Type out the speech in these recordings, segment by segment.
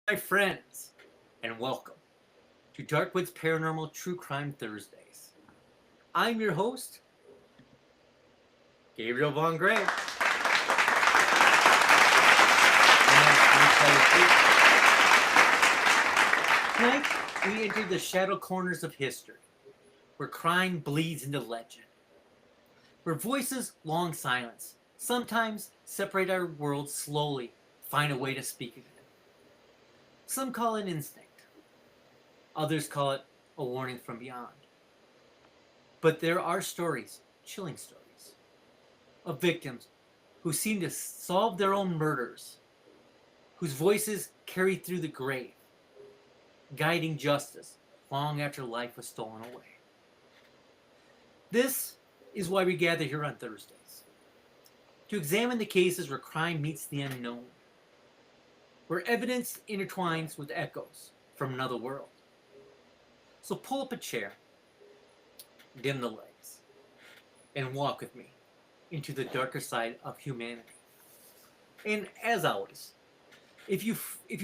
my friends, and welcome to Darkwoods Paranormal True Crime Thursdays. I'm your host, Gabriel Von Gray. Tonight, we enter the shadow corners of history, where crime bleeds into legend, where voices long silence sometimes separate our worlds slowly, find a way to speak again. Some call it instinct. Others call it a warning from beyond. But there are stories, chilling stories, of victims who seem to solve their own murders, whose voices carry through the grave, guiding justice long after life was stolen away. This is why we gather here on Thursdays, to examine the cases where crime meets the unknown, where evidence intertwines with echoes from another world. So pull up a chair, dim the lights, and walk with me into the darker side of humanity. And as always, if you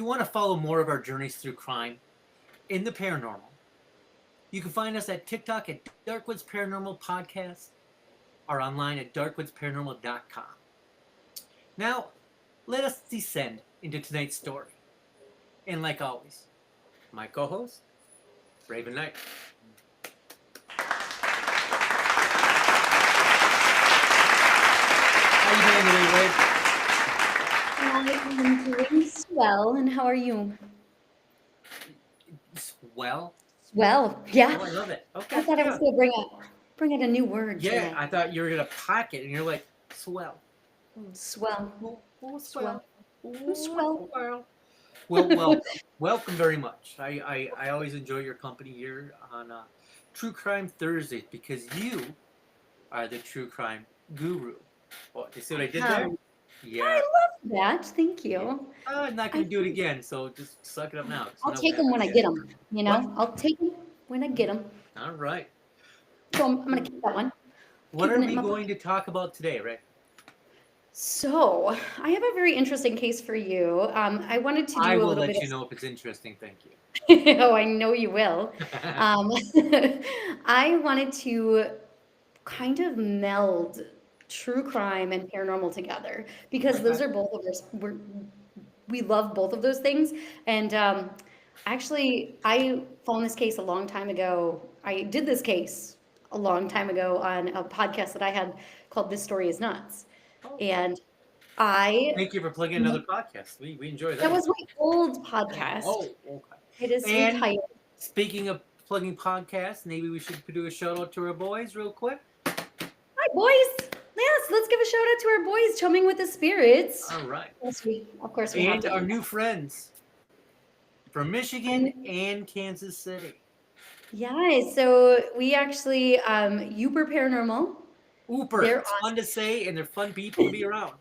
want to follow more of our journeys through crime in the paranormal, you can find us at TikTok at Darkwoods Paranormal Podcast or online at darkwoodsparanormal.com. Now, let us descend into tonight's story. And like always, my co-host, Raven Knight. How you doing today, Raven? I'm doing swell, and how are you? Well. Well, yeah. Oh, I love it. Okay. I thought I was going to bring out a new word. Yeah, today. I thought you were gonna pack it, and you're like swell. Swell. Swell. Swell. Well, welcome very much. I always enjoy your company here on True Crime Thursdays because you are the true crime guru. Oh, you see what I did there? Yeah. I love that. Thank you. I'm not gonna do it again, so just suck it up now. I'll take them when I get them. You know, What? I'll take them when I get them. All right. So I'm going to keep that one. What are we going to talk about today, Ray? So I have a very interesting case for you. I wanted to do I a will little let bit you know if it's interesting. Thank you. Oh, I know you will. I wanted to kind of meld true crime and paranormal together because those are both of us. We love both of those things. And actually, I found this case a long time ago. I did this case a long time ago on a podcast that I had called This Story Is Nuts. And I Thank you for plugging another podcast. We enjoy that. that was my old podcast. Oh, okay. It is And retired. speaking of plugging podcasts, maybe we should do a shout out to our boys real quick. Hi, boys. Yes, let's give a shout out to our boys, Chumming with the Spirits. All right. Of course, we have And to our do new friends from Michigan and Kansas City. that. Yeah, so we actually, Uber Paranormal, Ooper. They're It's fun to say, and they're fun people to be around.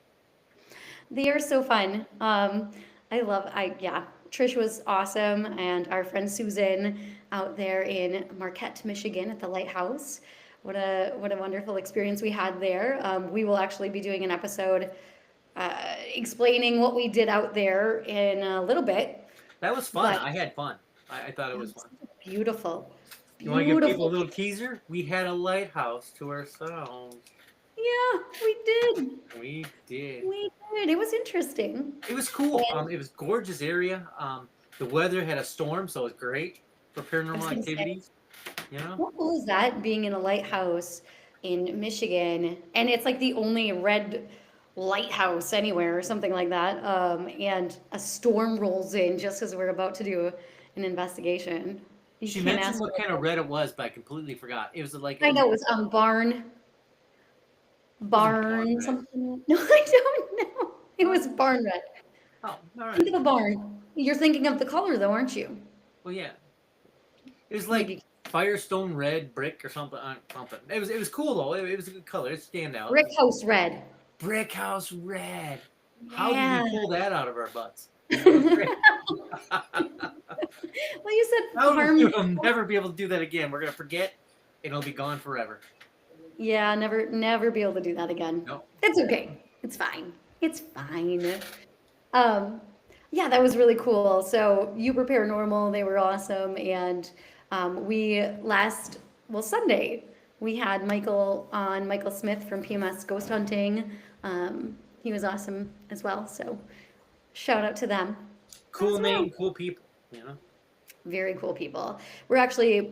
they are so fun. Yeah, Trish was awesome, and our friend Susan out there in Marquette, Michigan at the Lighthouse. What a wonderful experience we had there. We will actually be doing an episode explaining what we did out there in a little bit. That was fun. But I had fun. I thought it was fun. beautiful. You want to give people a Beautiful. little teaser? We had a lighthouse to ourselves. Yeah, we did. We did. We did. It was interesting. It was cool. And It was a gorgeous area. The weather had a storm, so it was great for I was paranormal gonna say, activities. You know? how cool is that being in a lighthouse in Michigan? And it's like the only red lighthouse anywhere or something like that. And a storm rolls in just as we're about to do an investigation. You She can't mentioned ask what for kind of red it was, but I completely forgot. It was like I know it was barn red. something. No, I don't know. It was barn red. Oh, all Think right. of a barn. You're thinking of the color though, aren't you? Well, yeah. It was like Maybe Firestone red brick or something. Something. It was cool though. It was a good color. It stand out. brick house red. Brick house red. How did Yeah. we pull that out of our butts? Well, you said farm. We'll never be able to do that again. We're gonna forget, and it'll be gone forever. Yeah, never be able to do that again. No. It's okay. It's fine. It's fine. Um, Yeah, that was really cool. So You Were Paranormal, they were awesome. And we Sunday, we had Michael Smith from PMS Ghost Hunting. He was awesome as well. So shout out to them. Cool As well. name, cool people. You know. Very cool people. We're actually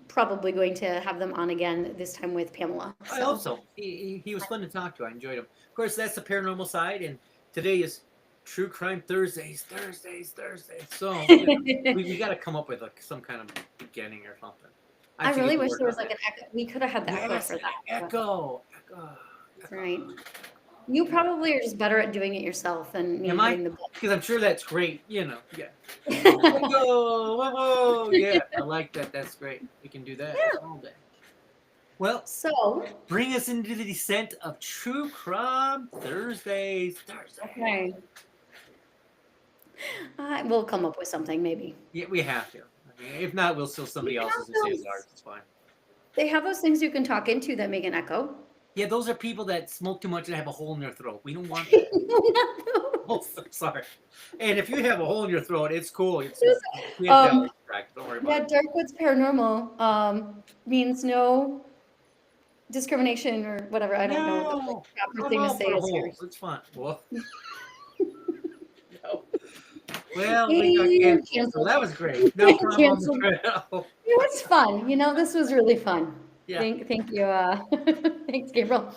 probably going to have them on again, this time with Pamela. I hope so. He was fun to talk to. I enjoyed him. Of course, that's the paranormal side, and today is True Crime Thursdays. So we got to come up with some kind of beginning or something. I think really we can wish work there was on like an echo. We could have had the that. echo Yes, for that. but echo. That's right. You probably are just better at doing it yourself than me Am I? hitting the Because I'm sure that's great. You know, yeah. button. Whoa, yeah. I like that. That's great. We can do that all day. Well, So, bring us into the descent of True Crime Thursdays. okay. We'll come up with something, maybe. Yeah, we have to. I mean, if not, we'll steal somebody else's and say it's ours. It's fine. They have those things you can talk into that make an echo. Yeah, those are people that smoke too much and have a hole in their throat. We don't want that. Oh, sorry. And if you have a hole in your throat, it's cool. It's we have Um, that practice. Don't worry Yeah, about it. Darkwoods Paranormal means no discrimination or whatever. I don't know what the No, proper I'm thing to all say for is here. holes. It's fun. Well, no. Well, we got And canceled. So canceled. that was great. No crime on the Canceled. trail. It was fun. This was really fun. Yeah. Thank you. Thanks, Gabriel,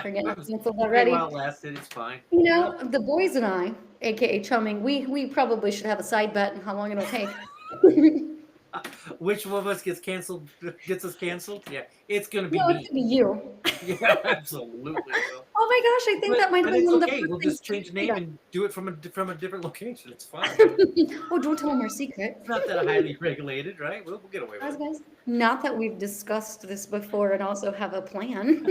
for getting It was canceled great already. while it lasted. It's fine. The boys and I, aka Chumming, we probably should have a side bet on how long it'll take. Which one of us gets us canceled? Yeah, it's gonna be No, me. it's gonna be you. Yeah, absolutely. Will. Oh my gosh, I think that might But have been it's one of the okay. first We'll things just change the name and do it from a different location. It's fine. Oh, don't tell them our secret. It's not that highly regulated, right? We'll get away Guys, with it. not that we've discussed this before and also have a plan.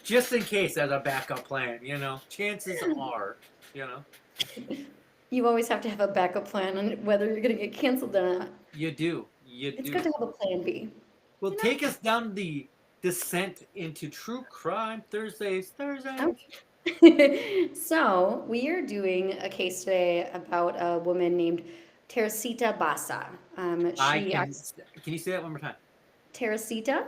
Just in case as a backup plan, chances are, You always have to have a backup plan on whether you're going to get canceled or not. you do. It's good to have a plan B. Well, take us down the descent into True Crime Thursdays. Okay. So, we are doing a case today about a woman named Teresita Basa. Can you say that one more time? Teresita?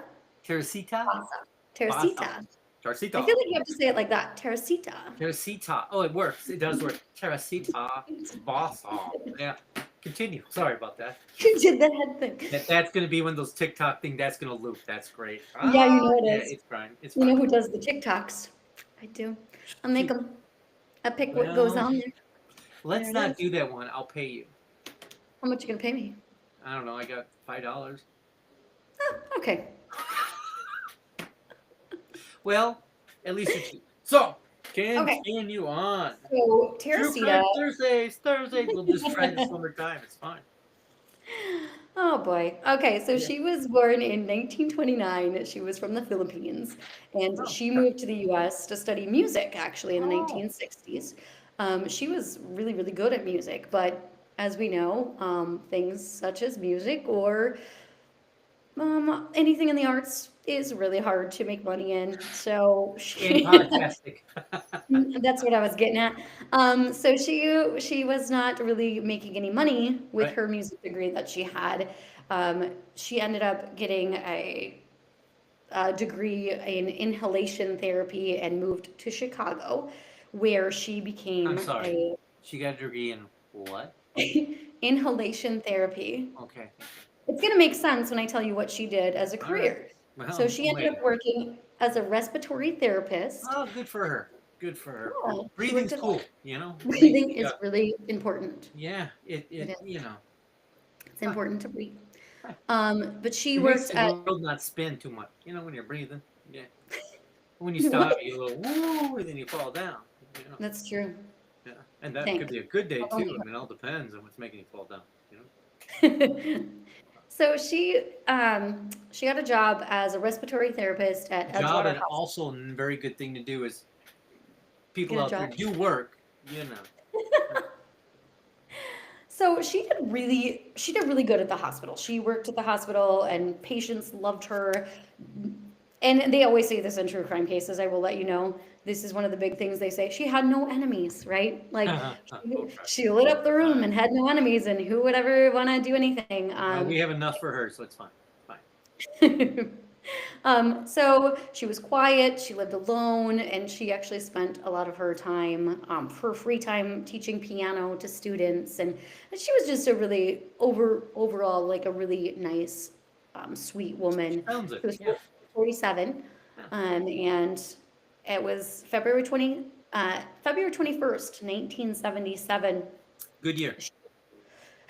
Teresita? Basa. Teresita. Teresita. I feel like you have to say it like that. Teresita. Teresita. Oh, it works. It does work. Teresita Basa. Yeah. Continue. Sorry about that. You did the head thing. That's going to be one of those TikTok thing. That's going to loop. That's great. Yeah, you know it is. It's fine. It's You fine. know who does the TikToks? I do. I'll make them. I pick what goes on there. Let's There it not is. do that one. I'll pay you. How much you gonna pay me? I don't know. I got $5. Oh, okay. Well, at least you're cheap. So, continue on. So True Teresita. Crime Thursdays. We'll just try this one more time. It's fine. Oh boy. Okay, so Yeah. she was born in 1929. She was from the Philippines, and Oh, she okay. moved to the U.S. to study music. Actually, in the Oh. 1960s, she was really, really good at music. But as we know, things such as music or anything in the arts is really hard to make money in. So And she, podcasting. that's what I was getting at. So she was not really making any money with Right. her music degree that she had. She ended up getting a degree in inhalation therapy and moved to Chicago, where she became I'm sorry. She got a degree in what? a inhalation therapy. Okay. It's gonna make sense when I tell you what she did as a All right. career. Well, So she ended wait. up working as a respiratory therapist. Oh, good for her. Good for her. Oh, she Breathing's worked it cool, Breathing Yeah. is really important. Yeah, It is. it It's important to breathe. But she makes worked the at world not spin too much. When you're breathing. Yeah. When you stop, you go woo, and then you fall down. that's true. Yeah, and that Thank could be a good day Oh, too. yeah. I mean, it all depends on what's making you fall down. So she got a job as a respiratory therapist at Job Edgewater and Hospital. also a very good thing to do is people Get a out there job. do work. So she did really good at the hospital. She worked at the hospital and patients loved her. And they always say this in true crime cases. I will let you know. This is one of the big things they say. She had no enemies, right? Like Oh, trust she lit up the room and had no enemies, and who would ever want to do anything? well, we have enough for her, so it's fine. So she was quiet, she lived alone, and she actually spent a lot of her time, her free time, teaching piano to students. And she was just a really overall, like a really nice, sweet woman. Sounds it. She was Yeah. 47, and it was February 21st, 1977. Good year.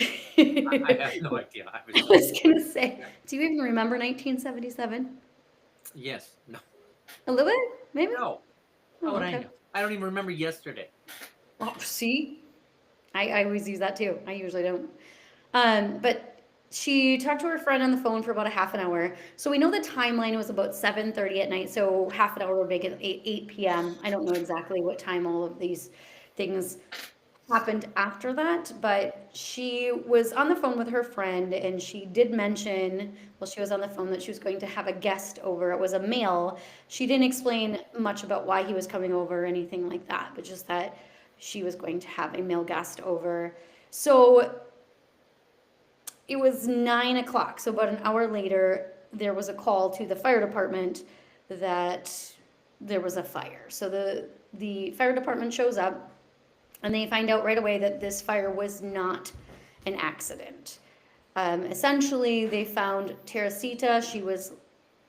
I I have no idea. I was gonna say, do you even remember 1977? Yes. No. A little bit, maybe? No. Oh, How would I okay. know? I don't even remember yesterday. Oh, see? I always use that too. I usually don't. But she talked to her friend on the phone for about a half an hour. So we know the timeline was about 7:30 at night. So half an hour would make it 8 p.m. I don't know exactly what time all of these things happened after that, but she was on the phone with her friend and she did mention while she was on the phone that she was going to have a guest over. It was a male. She didn't explain much about why he was coming over or anything like that, but just that she was going to have a male guest over. So it was 9 o'clock. So about an hour later, there was a call to the fire department that there was a fire. So the fire department shows up and they find out right away that this fire was not an accident. Essentially, they found Teresita. She was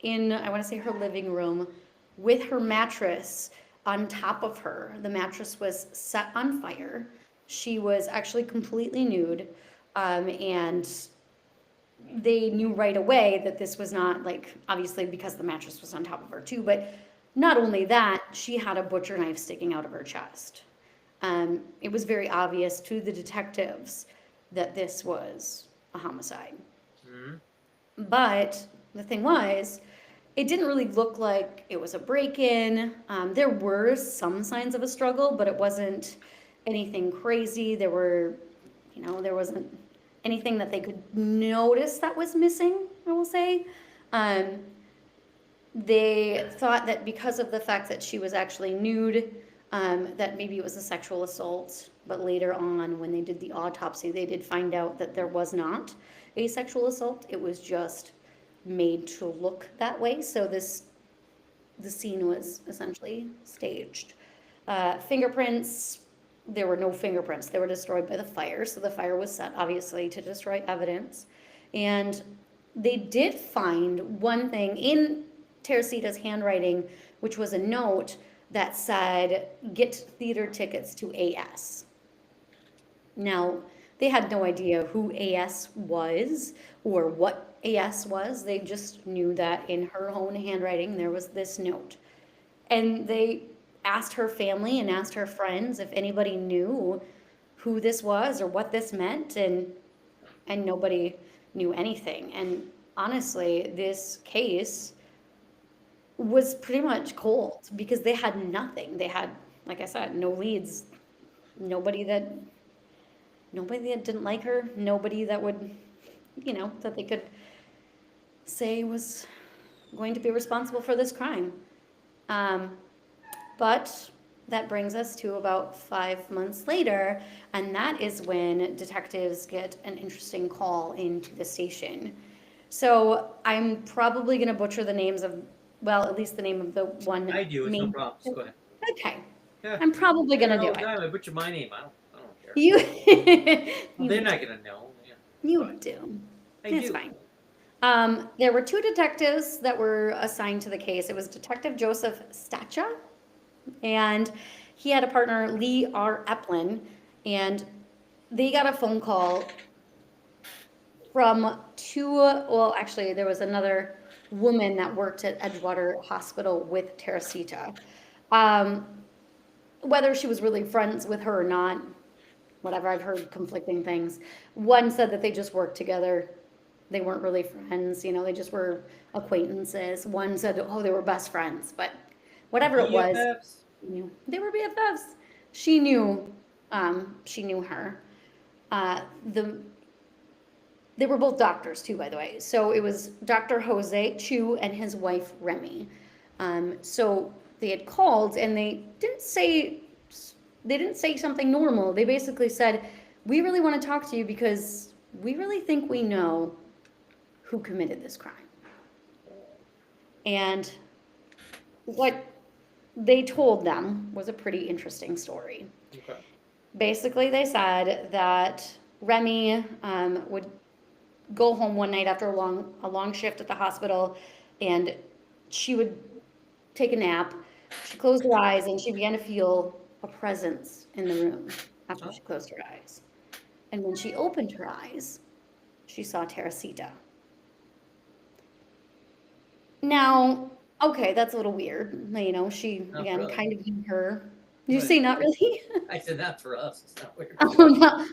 in, I want to say, her living room with her mattress on top of her. The mattress was set on fire. She was actually completely nude. And they knew right away that this was not, like, obviously because the mattress was on top of her too, but not only that, she had a butcher knife sticking out of her chest. It was very obvious to the detectives that this was a homicide. Mhm. But the thing was, it didn't really look like it was a break-in. There were some signs of a struggle, but it wasn't anything crazy. There wasn't anything that they could notice that was missing, I will say. They thought that because of the fact that she was actually nude, that maybe it was a sexual assault. But later on, when they did the autopsy, they did find out that there was not a sexual assault. It was just made to look that way. So the scene was essentially staged. Fingerprints, there were no fingerprints. They were destroyed by the fire. So the fire was set, obviously, to destroy evidence. And they did find one thing in Teresita's handwriting, which was a note that said, "Get theater tickets to AS." Now, they had no idea who AS was or what AS was. They just knew that in her own handwriting there was this note. And they asked her family and asked her friends if anybody knew who this was or what this meant, and nobody knew anything. And honestly, this case was pretty much cold because they had nothing. They had, like I said, no leads, nobody that didn't like her, nobody that would, that they could say was going to be responsible for this crime. But that brings us to about 5 months later, and that is when detectives get an interesting call into the station. So I'm probably going to butcher the names of, well, at least the name of the one I do. It's no main. problem. Just go ahead. Okay, Yeah. I'm probably going to do All it. the time I butcher my name. I don't care. You, Well, they're not gonna know. Yeah. you Fine. do. I It's do. fine. There were 2 detectives that were assigned to the case. It was Detective Joseph Stacha, and he had a partner, Lee R. Eplin, and they got a phone call from 2, well, actually, there was another woman that worked at Edgewater Hospital with Teresita. Whether she was really friends with her or not, whatever, I've heard conflicting things. One said that they just worked together. They weren't really friends, they just were acquaintances. One said, oh, they were best friends, but whatever it was, BFFs. they were BFFs. She knew her. The they were both doctors too, by the way. So it was Dr. Jose Chu and his wife Remy. So they had called and they didn't say something normal. They basically said, "We really want to talk to you because we really think we know who committed this crime." And what they told them was a pretty interesting story. Okay. Basically, they said that Remy would go home one night after a long shift at the hospital, and she would take a nap. She closed her eyes, and she began to feel a presence in the room after she closed her eyes. And when she opened her eyes, she saw Teresita. Now, okay, that's a little weird. She, Not again, really. kind of in her. Did you Right. say not really? I said not for us. It's not weird.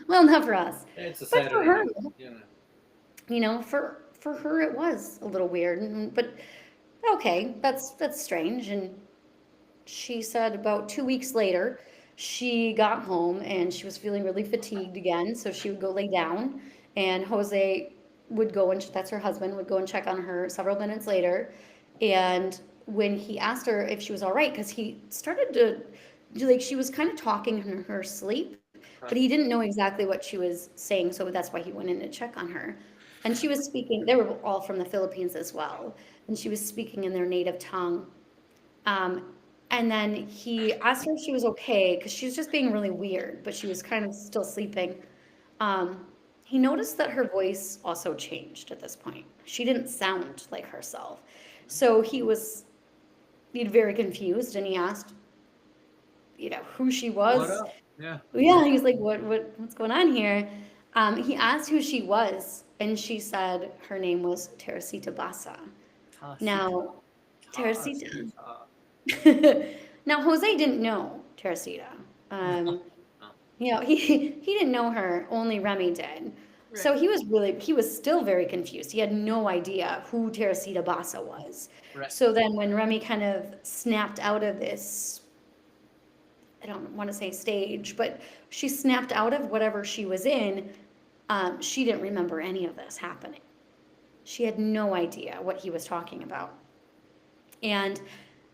Well, not for us. It's a But for Saturday her, night. for her it was a little weird. But okay, that's strange. And she said about 2 weeks later, she got home and she was feeling really fatigued again, so she would go lay down, and Jose would go and that's her husband would go and check on her several minutes later, and when he asked her if she was all right, because he started to like she was kind of talking in her sleep, but he didn't know exactly what she was saying, so that's why he went in to check on her. And she was speaking, they were all from the Philippines as well, and she was speaking in their native tongue. Um, and then he asked her if she was okay because she was just being really weird, but she was kind of still sleeping. Um, he noticed that her voice also changed at this point. She didn't sound like herself. So he'd very confused, and he asked, who she What was. up? Yeah. Yeah, he's like, what's going on here? He asked who she was, and she said her name was Teresita Basa. Now, Teresita. Now, Jose didn't know Teresita. Um, he didn't know her, only Remy did. So he was still very confused. He had no idea who Teresita Basa was. Right. So then when Remy kind of snapped out of this, I don't want to say stage, but she snapped out of whatever she was in, she didn't remember any of this happening. She had no idea what he was talking about. And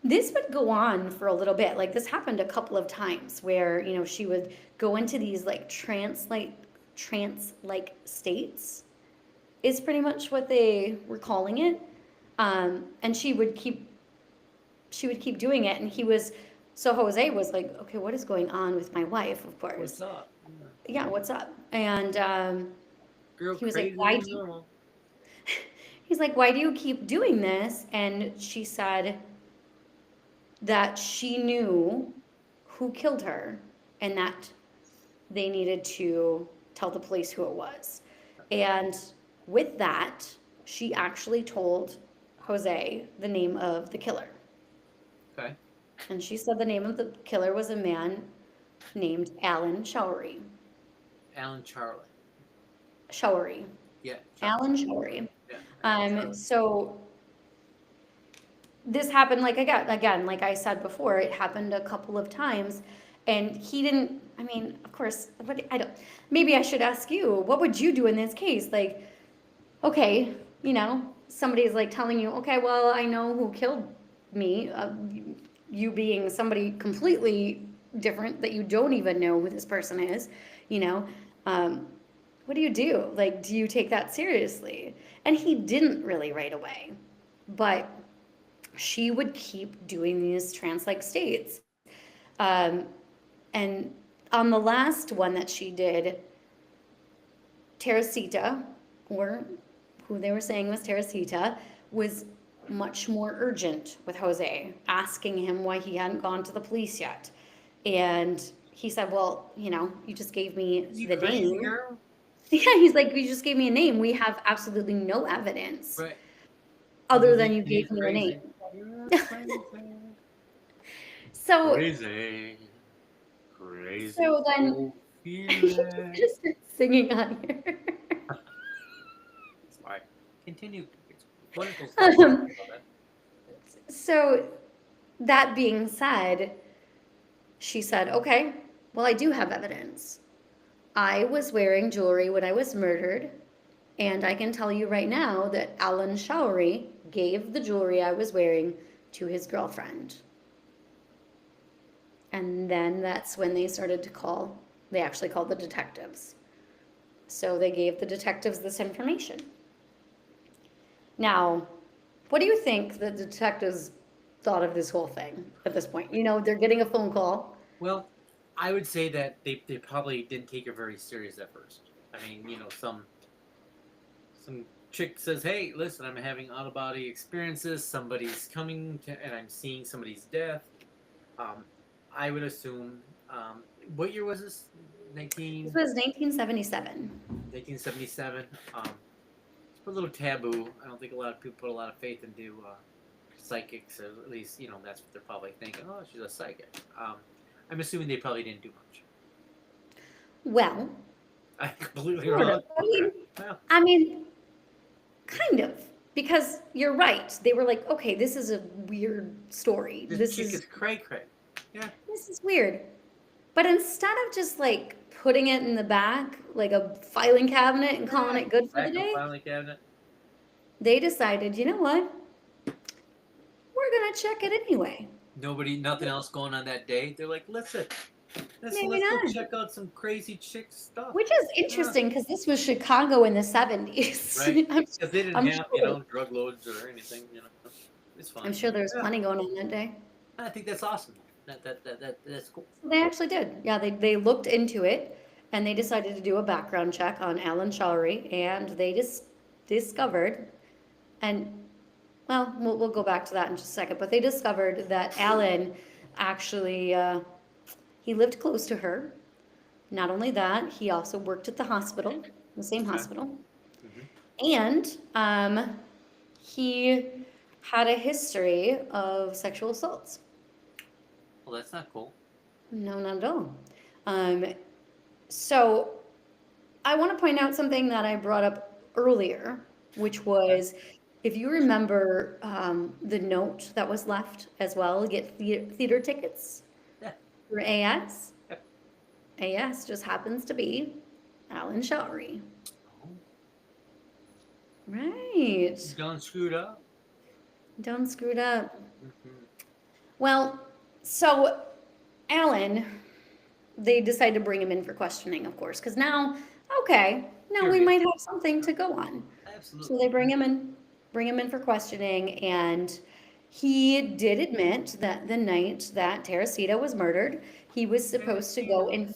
this would go on for a little bit. Like this happened a couple of times where, she would go into these like trance-like states is pretty much what they were calling it. And she would keep doing it. And so Jose was like, okay, what is going on with my wife, of course. What's up? Yeah, what's up? And Girl, he was like, crazy normal. he's like, why do you keep doing this? And she said that she knew who killed her and that they needed to tell the police who it was. And with that, she actually told Jose the name of the killer. Okay. And she said the name of the killer was a man named Alan Showery. Alan Charlie. Showery. Yeah. Alan Showery. Yeah. So this happened like I said before, it happened a couple of times, and he didn't. I mean, of course, maybe I should ask you, what would you do in this case? Like, okay, somebody's like telling you, okay, well, I know who killed me. You being somebody completely different that you don't even know who this person is, what do you do? Like, do you take that seriously? And he didn't really right away, but she would keep doing these trance-like states. And on the last one that she did, Teresita, or who they were saying was Teresita, was much more urgent with Jose, asking him why he hadn't gone to the police yet. And he said, well, you just gave me the name. Girl? Yeah, he's like, you just gave me a name. We have absolutely no evidence other than you gave me a name. So crazy. So then just start singing on here. Sorry. Continue. Wonderful So that being said, she said, okay, well, I do have evidence. I was wearing jewelry when I was murdered, And I can tell you right now that Alan Showery gave the jewelry I was wearing to his girlfriend. And then that's when they started to call, they actually called the detectives. So they gave the detectives this information. Now, what do you think the detectives thought of this whole thing at this point? You know, they're getting a phone call. Well, I would say that they probably didn't take it very serious at first. I mean, some chick says, "Hey, listen, I'm having out of body experiences. Somebody's coming to, and I'm seeing somebody's death." Um, I would assume. What year was this? This was 1977. 1977. It's a little taboo. I don't think a lot of people put a lot of faith into psychics, or at least that's what they're probably thinking. Oh, she's a psychic. I'm assuming they probably didn't do much. Well, I'm completely sort wrong. of. Well, I mean, kind of. Because you're right. They were like, okay, this is a weird story. this chick is cray cray. Yeah. This is weird. But instead of just like putting it in the back, like a filing cabinet and calling it good for the Back day, filing cabinet. they decided, you know what? We're gonna check it anyway. Nothing else going on that day. They're like, listen, let's Maybe go not. check out some crazy chick stuff. Which is interesting because this was Chicago in the 70s. Right? I'm, Because they didn't I'm have, sure, drug loads or anything. It's fine. I'm sure there was Yeah. plenty going on that day. I think that's awesome. That's cool. They actually did. Yeah, they looked into it and they decided to do a background check on Alan Showery and they just discovered, and well, we'll go back to that in just a second, but they discovered that Alan actually, he lived close to her. Not only that, he also worked at the hospital, the same Okay. hospital. Mhm. And he had a history of sexual assaults. Well, that's not cool. No, not at all. Um, so I want to point out something that I brought up earlier, which was if you remember the note that was left as well, get theater tickets Yeah. for AS. Yep. AS just happens to be Alan Showery. Oh, Right. done screwed up. Done screwed up. Mhm. Well, so Alan, they decided to bring him in for questioning, of course, because now, okay, now we Curious. might have something to go on. So Absolutely. they bring him in for questioning, and he did admit that the night that Teresita was murdered, he was supposed to go and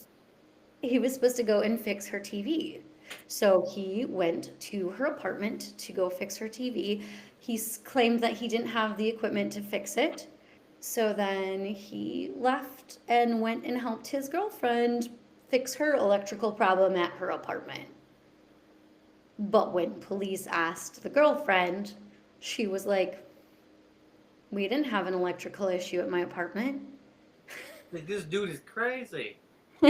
fix her TV. So he went to her apartment to go fix her TV. He claimed that he didn't have the equipment to fix it. So then he left and went and helped his girlfriend fix her electrical problem at her apartment. But when police asked the girlfriend, she was like, we didn't have an electrical issue at my apartment. Like, this dude is crazy. So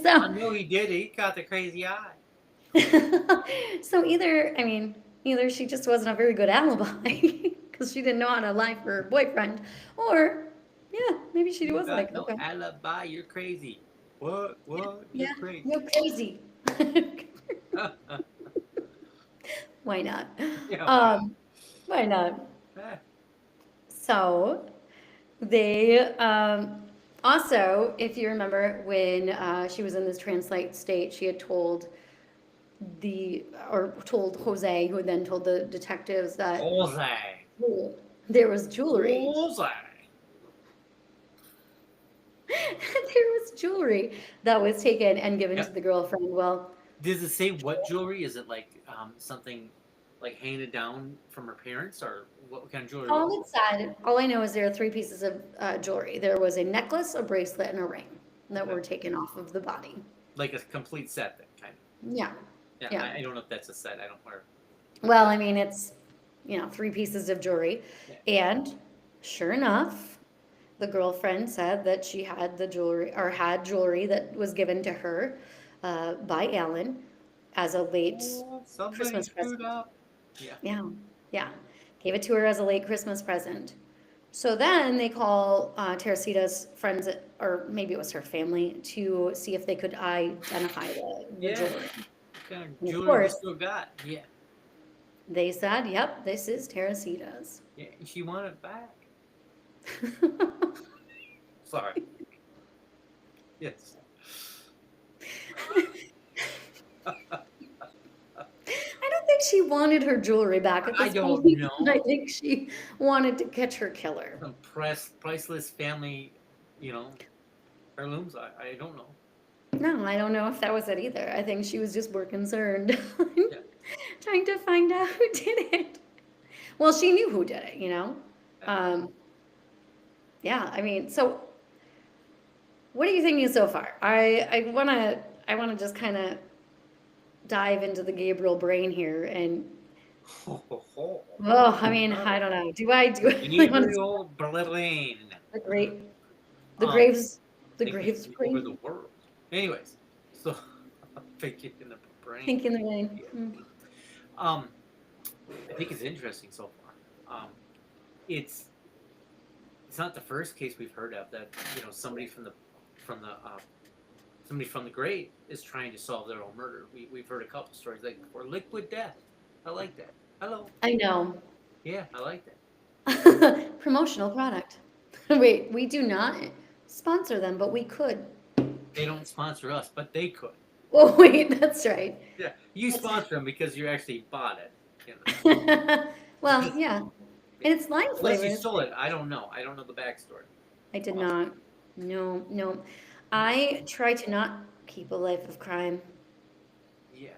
I know he did it. He caught the crazy eye. so either she just wasn't a very good alibi because she didn't know how to lie for her boyfriend, or yeah, maybe she You was got like, no okay, alibi. You're crazy. What? yeah, You're crazy. you're crazy. Why not? Yeah. Why not? Ah, So they also, if you remember, when she was in this trance-like state, she had told Jose, who then told the detectives that Bullseye. there was jewelry. Bullseye. There was jewelry that was taken and given Yep. to the girlfriend. Well, Does it say what jewelry? Is it like something like handed down from her parents, or what kind of jewelry? all was it said, all I know is there are 3 pieces of jewelry. There was a necklace, a bracelet, and a ring that Okay. were taken off of the body. it? Like a complete set, then, kind of. Yeah. Yeah. Yeah. I don't know if that's a set. I don't wear. Well, I mean, it's, 3 pieces of jewelry. And sure enough, the girlfriend said that she had the jewelry, or had jewelry that was given to her by Alan as a late Somebody Christmas screwed present. up. Yeah. Yeah, yeah. Gave it to her as a late Christmas present. So then they call Teresita's friends, or maybe it was her family, to see if they could identify the Yeah. jewelry. What kind of And of jewelry we course- still got? Yeah. They said, "Yep, this is Teresita's." Yeah, she wanted it back. Sorry. Yes. I don't think she wanted her jewelry back at I this don't point. I know. think she wanted to catch her killer. Some priceless family, you know, heirlooms. I don't know. No, I don't know if that was it either. I think she was just more concerned Yeah. trying to find out who did it. Well, she knew who did it, you know? Yeah. Um, yeah, I mean, so what are you thinking so far? I wanna just kind of dive into the Gabriel brain here and Ho, ho, ho. oh, I mean, Oh, I don't know. Do I really want to Gabriel Berlin. the great the Um, graves the Thinking graves over the brain? world. Anyways, so thinking in the brain. Think in the rain. Yeah. Mm. Um, I think it's interesting so far. It's it's not the first case we've heard of that somebody from the somebody from the grave is trying to solve their own murder. We've heard a couple stories like or liquid death. I like that. Hello. I know. Yeah, I like that. Promotional product. Wait, we do not sponsor them, but we could. They don't sponsor us, but they could. Oh, wait, that's right. Yeah, you That's sponsor them because you actually bought it. You know. well, yeah. And it's lime Unless you flavor. stole it, I don't know. I don't know the backstory. I did not. No, no. I try to not keep a life of crime. Yeah.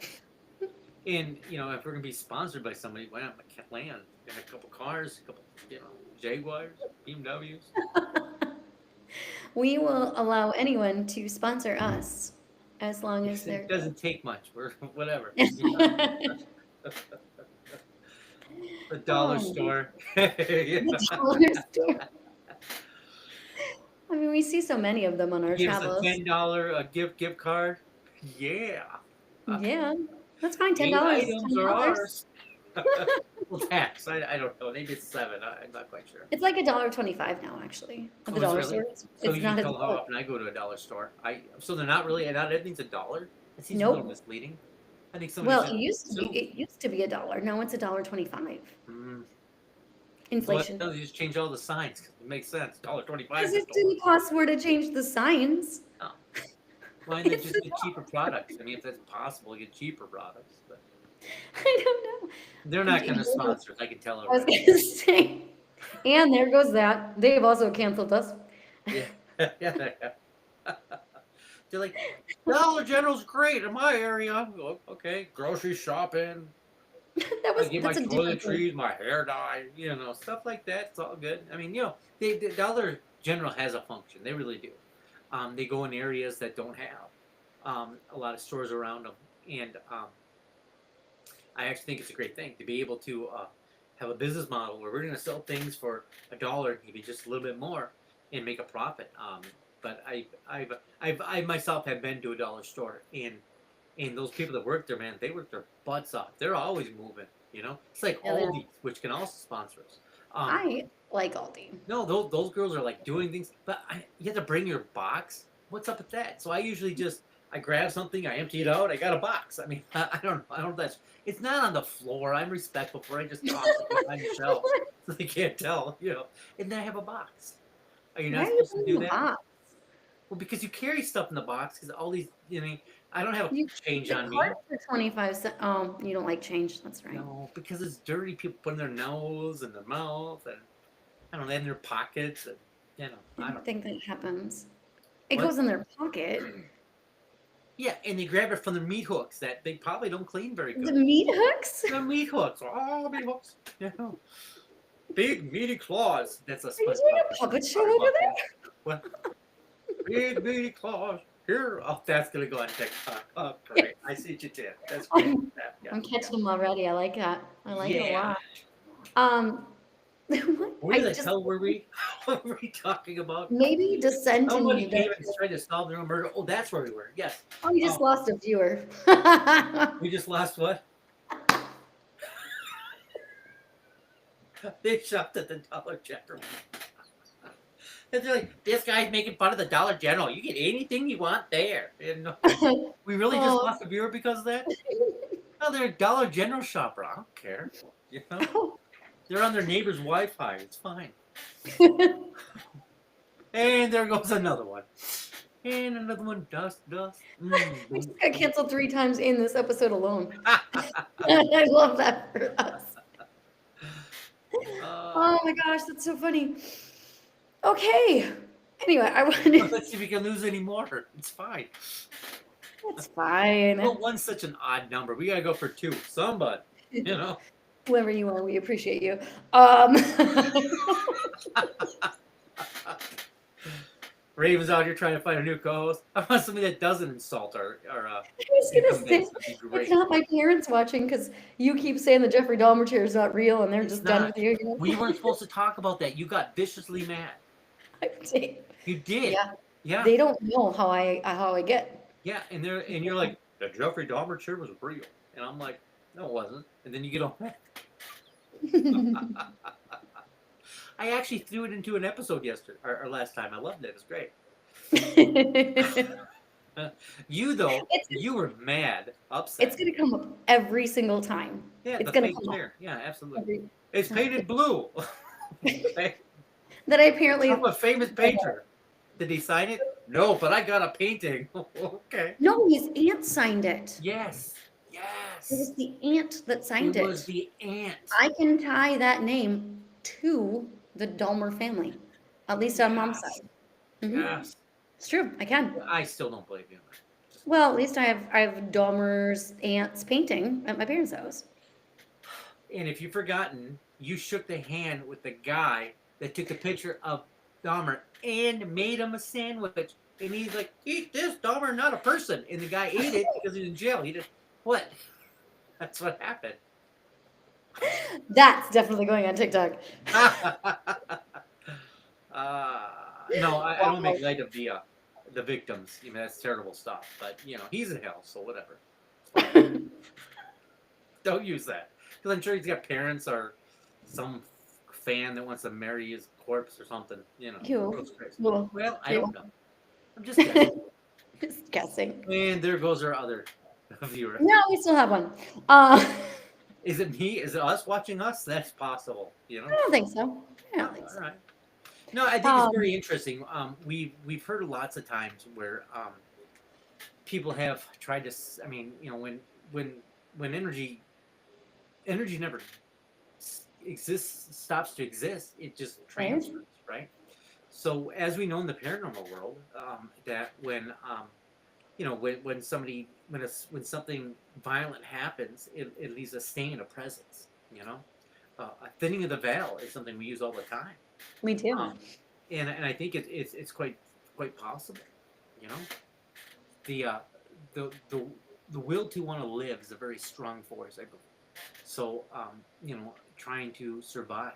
And if we're gonna be sponsored by somebody, why not land? Get a couple cars, a couple, Jaguars, BMWs. We will allow anyone to sponsor us as long as they're It doesn't take much. We're whatever. the The dollar Oh, store. Yeah. dollar store. I mean, we see so many of them on our Give us a travels. $10 gift card. Yeah. Yeah, that's fine. $10. 8 items are $10. ours. Well, tax. I don't know. Maybe it's 7. I'm not quite sure. It's like $1.25 now, actually, at the Oh, it's dollar really? store. So It's you not can a tell how dollar. often I go to a dollar store. So they're not really. Not everything's a dollar. That seems a little Nope. misleading. I think somebody Well, said so. it used to be a dollar. No, it's $1.25. Mm. So Inflation. you just change all the signs 'cause it makes sense. $1.25 Because is it didn't cost more to change the signs. oh. Why not It's just a get cheaper products? I mean, if that's possible, get cheaper products. But I don't know. they're not going to sponsor us. I can tell I was already. gonna say, and there goes that. They've also canceled us. Yeah. Yeah. They're like, Dollar General's great in my area. Oh, okay, grocery shopping. I get my That's a different thing. toiletries, my hair dye, stuff like that. It's all good. I mean, the Dollar General has a function. They really do. They go in areas that don't have a lot of stores around them, and I actually think it's a great thing to be able to have a business model where we're going to sell things for $1, maybe just a little bit more, and make a profit. But I myself have been to a dollar store, and those people that work there, man, they work their butts off. They're always moving. It's like Yeah, they're- Aldi, which can also sponsor us. I like Aldi. No, those girls are like doing things, but you have to bring your box. What's up with that? So I usually I grab something, I empty it out, I got a box. I mean, I don't know. I don't know if that's. It's not on the floor. I'm respectful for it. I just toss it behind the shelf so they can't tell. And then I have a box. Are you Why not are you supposed to putting do the that? box? Well, because you carry stuff in the box. Because all these, I don't have You change the on me. cart for 25 cents. Oh, you don't like change. That's right. No, because it's dirty. People put in their nose and their mouth, and I don't know, in their pockets, and I I don't don't. think that happens. It What? goes in their pocket. Yeah, and they grab it from their meat hooks that they probably don't clean very The good. meat hooks? The meat hooks, meat hooks. Big meaty claws. That's a Are you SpongeBob. doing a puppet show over there? What? Big meaty claws. Here. Oh, that's gonna go on TikTok. Oh, great. I see what you did. That's great. Yeah. I'm catching them already. I like that. I like it a Yeah. lot. Where I the just hell were we? What were we talking about? maybe descend to Somebody me. came and tried to solve their own murder. Oh, that's where we were. Yes. Oh, you just lost a viewer. We just lost what? They shopped at the Dollar General. And they're like, this guy's making fun of the Dollar General. You get anything you want there. And we really just Oh. lost a viewer because of that? Oh, they're a Dollar General shopper. I don't care. You know, they're on their neighbor's Wi-Fi. It's fine. And there goes another one. And another one. Dust. We just got canceled 3 times in this episode alone. I love that for us. Oh my gosh, that's so funny. Okay. Anyway, I wanted. Let's see if we can lose any more. It's fine. That's fine. Well, one's such an odd number. We gotta go for 2. Somebody, you know. Whoever you are, we appreciate you. Raven's out here trying to find a new co-host. I want somebody that doesn't insult our I was gonna say, it's not my parents watching because you keep saying the Jeffrey Dahmer chair is not real and they're It's just done not. with you. You know? We weren't supposed to talk about that. You got viciously mad. I did. You did. Yeah. Yeah. They don't know how I get. Yeah, and you're like, the Jeffrey Dahmer chair was real. And I'm like, no, it wasn't. And then you get all mad. I actually threw it into an episode yesterday or last time. I loved it. It was great. You though, you were mad, upset. It's gonna come up every single time. Yeah, it's the gonna fake come chair. Yeah, absolutely. every It's painted blue. that I apparently. I'm a famous painter. Did he sign it? No, but I got a painting. Okay. No, his aunt signed it. Yes. It Yes. was the aunt that signed It it. was the aunt. I can tie that name to the Dahmer family, at least on mom's Yes. side. Mhm. Yes. It's true. I can. I still don't believe you. Well, at least I have Dahmer's aunt's painting at my parents' house. And if you've forgotten, you shook the hand with the guy that took a picture of Dahmer and made him a sandwich. And he's like, eat this, Dahmer, not a person. And the guy ate it because he's in jail. He just, what? That's what happened. That's definitely going on TikTok. No, I don't make light of the victims. You know, that's terrible stuff. But, you know, he's in hell, so whatever. Don't use that. Because I'm sure he's got parents or some fan that wants to marry his corpse or something. You know. Ew. Crazy. Well, Well, I don't know. I'm just guessing. just guessing. And there goes our other viewer. No, we still have one. Is it me? Is it us watching us? That's possible. You know. I don't think so. I don't think All so. right. No, I think it's very interesting. We've heard lots of times where people have tried to. I mean, you know, when energy never stops to exist, it just transfers, right? So as we know in the paranormal world, that when you know when something violent happens, it leaves a stain, a presence. You know, a thinning of the veil is something we use all the time. Me too. And I think it's quite possible, you know. The will to want to live is a very strong force, I believe. So you know, trying to survive,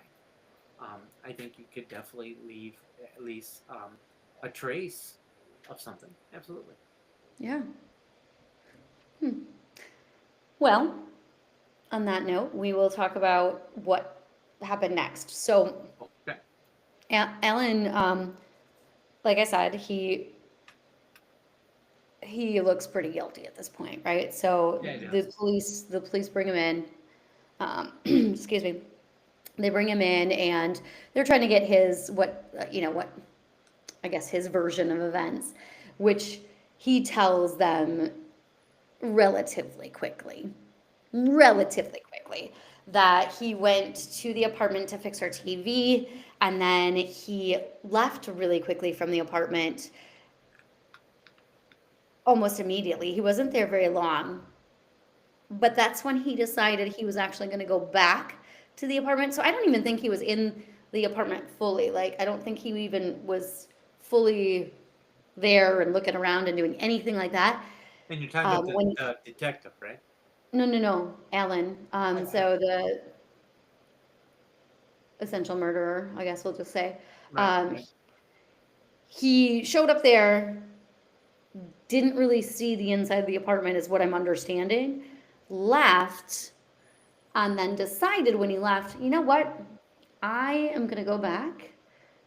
I think you could definitely leave at least a trace of something. Absolutely. Yeah. Well, on that note, we will talk about what happened next. So. Okay. Alan, like I said, he looks pretty guilty at this point, right? So Yeah, the police bring him in. Excuse me. They bring him in, and they're trying to get his I guess his version of events, which he tells them relatively quickly, that he went to the apartment to fix her TV, and then he left really quickly from the apartment almost immediately. He wasn't there very long, but that's when he decided he was actually going to go back to the apartment. So I don't even think he was in the apartment fully. Like, I don't think he even was fully there and looking around and doing anything like that. And you're talking about the detective, right? No, Alan. So the essential murderer, I guess we'll just say. Right. He showed up there, didn't really see the inside of the apartment, is what I'm understanding, left, and then decided when he left, you know what? I am going to go back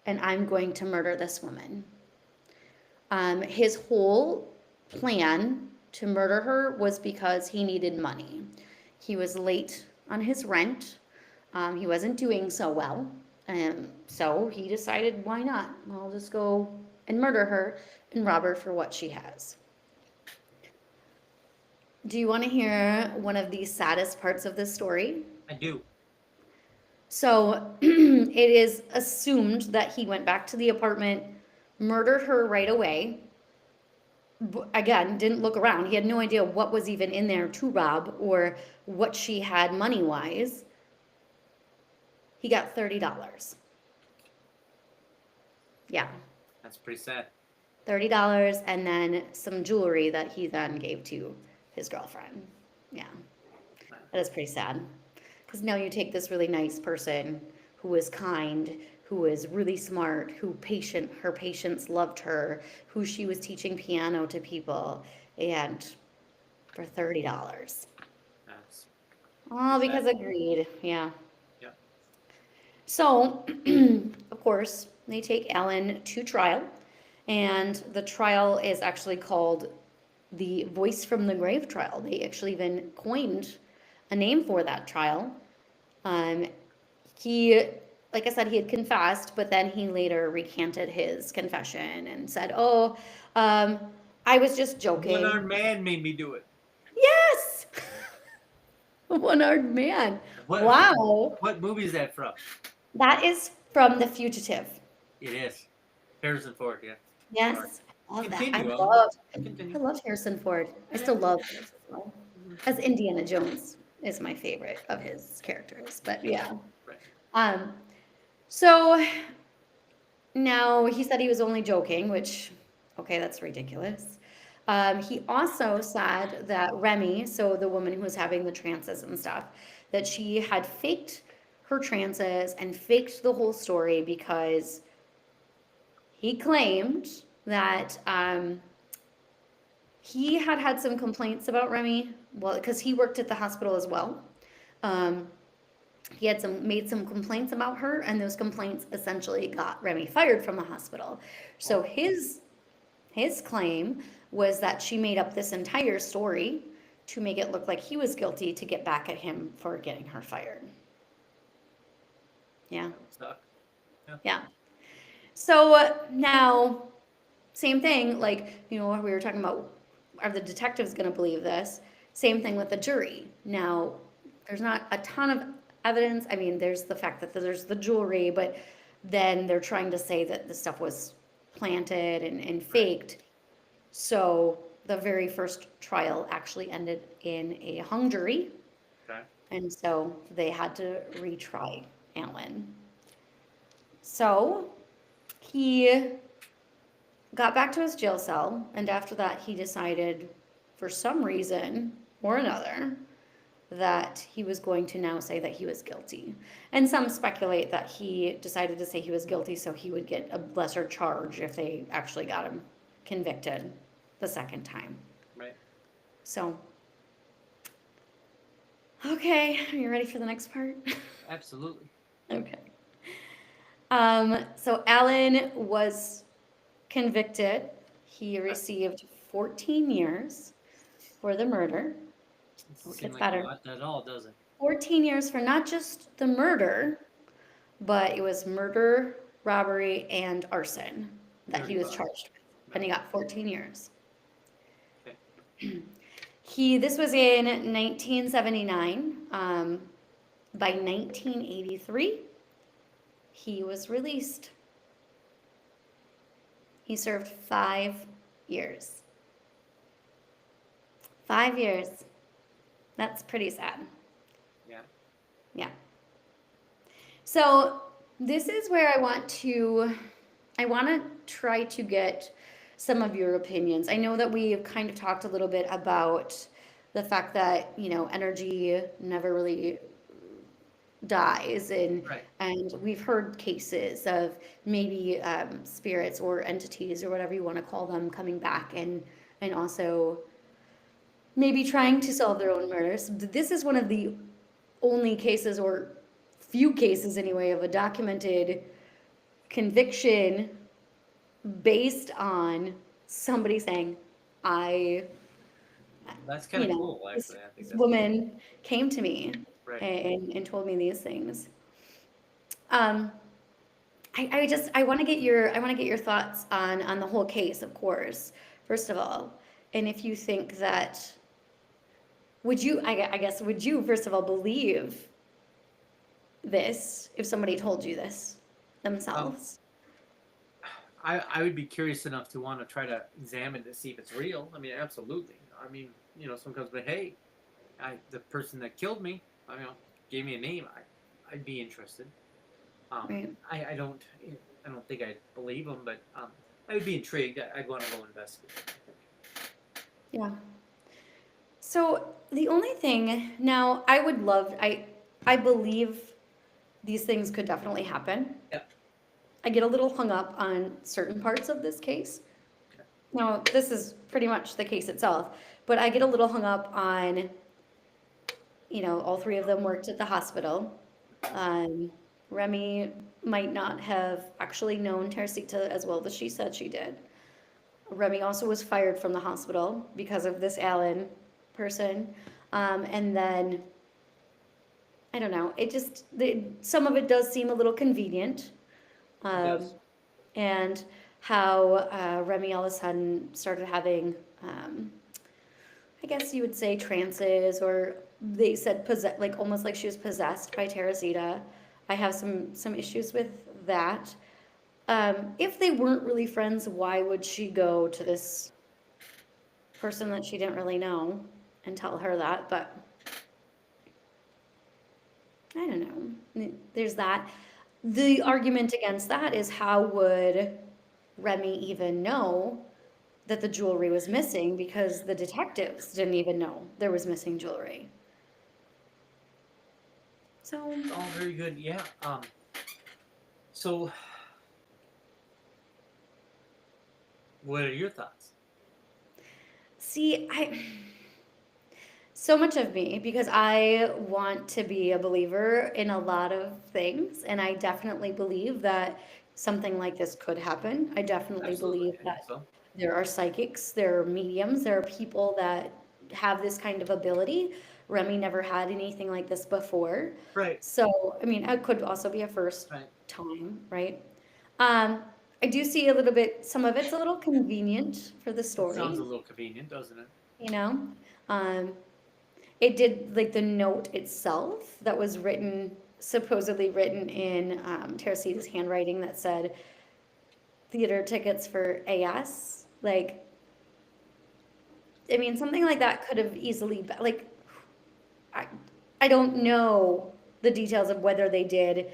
and I'm going to murder this woman. His whole plan to murder her was because he needed money. He was late on his rent. He wasn't doing so well. So he decided, why not? I'll just go and murder her and rob her for what she has. Do you want to hear one of the saddest parts of this story? I do. So it is assumed that he went back to the apartment, murdered her right away. Again, didn't look around. He had no idea what was even in there to rob or what she had money wise. He got $30. Yeah, That's pretty sad. $30 and then some jewelry that he then gave to his girlfriend. Yeah, that is pretty sad. Because now you take this really nice person who was kind, who was really smart, her patients loved her, who she was teaching piano to people, and for $30. That's All because sad. of greed, yeah. Yeah. So, of course, they take Alan to trial, and the trial is actually called the Voice from the Grave trial. They actually even coined a name for that trial. He, like I said, he had confessed, but then he later recanted his confession and said, "Oh, I was just joking." One-armed man made me do it. Yes, one-armed man. What, Wow, what movie is that from? that is from The Fugitive. It is. Harrison Ford, yeah. Yes, love that. Continue, I Continue. loved Harrison Ford. I still love him as well. As Indiana Jones is my favorite of his characters, but yeah. Right. So now he said he was only joking, which, okay, that's ridiculous. He also said that Remy, so the woman who was having the trances and stuff, that she had faked her trances and faked the whole story because he claimed that he had some complaints about Remy. Well, because he worked at the hospital as well. He had made some complaints about her, and those complaints essentially got Remy fired from the hospital. So his claim was that she made up this entire story to make it look like he was guilty to get back at him for getting her fired. Yeah. Suck. Yeah. So now, same thing, like, we were talking about, are the detectives going to believe this? Same thing with the jury. Now, there's not a ton of evidence. I mean, there's the fact that there's the jewelry, but then they're trying to say that the stuff was planted and faked. So the very first trial actually ended in a hung jury. Okay. And so they had to retry Alan. So he got back to his jail cell, and after that, he decided, for some reason or another, that he was going to now say that he was guilty. And some speculate that he decided to say he was guilty so he would get a lesser charge if they actually got him convicted the second time. Right. So, okay, are you ready for the next part? Absolutely. Okay. So Alan was convicted. He received 14 years for the murder. Doesn't It seem gets like better. a lot at all, does it? 14 years for not just the murder, but it was murder, robbery, and arson that he was 35. charged with. And he got 14 years. Okay. This was in 1979. By 1983, he was released. He served 5 years. 5 years. That's pretty sad. Yeah. Yeah. So this is where I want to try to get some of your opinions. I know that we've kind of talked a little bit about the fact that, energy never really dies, and Right. and we've heard cases of maybe spirits or entities or whatever you want to call them coming back and also maybe trying to solve their own murders. This is one of the only cases, or few cases anyway, of a documented conviction based on somebody saying, I That's kind you of know, cool, this, actually. I think this that's pretty cool. woman came to me Right. and told me these things. Um, I want to get your thoughts on the whole case, of course, first of all, and if you think that would you I guess would you first of all believe this if somebody told you this Um, themselves? I would be curious enough to want to try to examine to see if it's real. I mean, absolutely. I mean, sometimes, but hey, the person that killed me, gave me a name. I'd be interested. Um, Right. I don't think I'd believe him, but I would be intrigued. I'd want to go investigate. Yeah. So the only thing now I would love I believe these things could definitely happen. Yeah. I get a little hung up on certain parts of this case. Now, this is pretty much the case itself, but I get a little hung up on, all three of them worked at the hospital. Um, Remy might not have actually known Teresita as well as she said she did. Remy also was fired from the hospital because of this Allen person. And then, I don't know, some of it does seem a little convenient. It Um, does. and how Remy all of a sudden started having, I guess you would say, trances, or they said like almost like she was possessed by Teresita. I have some issues with that. If they weren't really friends, why would she go to this person that she didn't really know and tell her that? But I don't know. There's that. The argument against that is how would Remy even know that the jewelry was missing because the detectives didn't even know there was missing jewelry. So, It's all very good. Yeah. So, what are your thoughts? see, so much of me, because I want to be a believer in a lot of things, and I definitely believe that something like this could happen. I definitely Absolutely. believe I think that so. there are psychics, there are mediums, there are people that have this kind of ability. Remy never had anything like this before. Right. So, I mean, it could also be a first Right. time, right? Um, I do see a little bit, some of it's a little convenient for the It sounds a story, little convenient, doesn't it? you know? Um, it did, like the note itself that was written, supposedly written in Teresita's handwriting that said theater tickets for AS. Like, I mean, something like that could have easily, like, I, I don't know the details of whether they did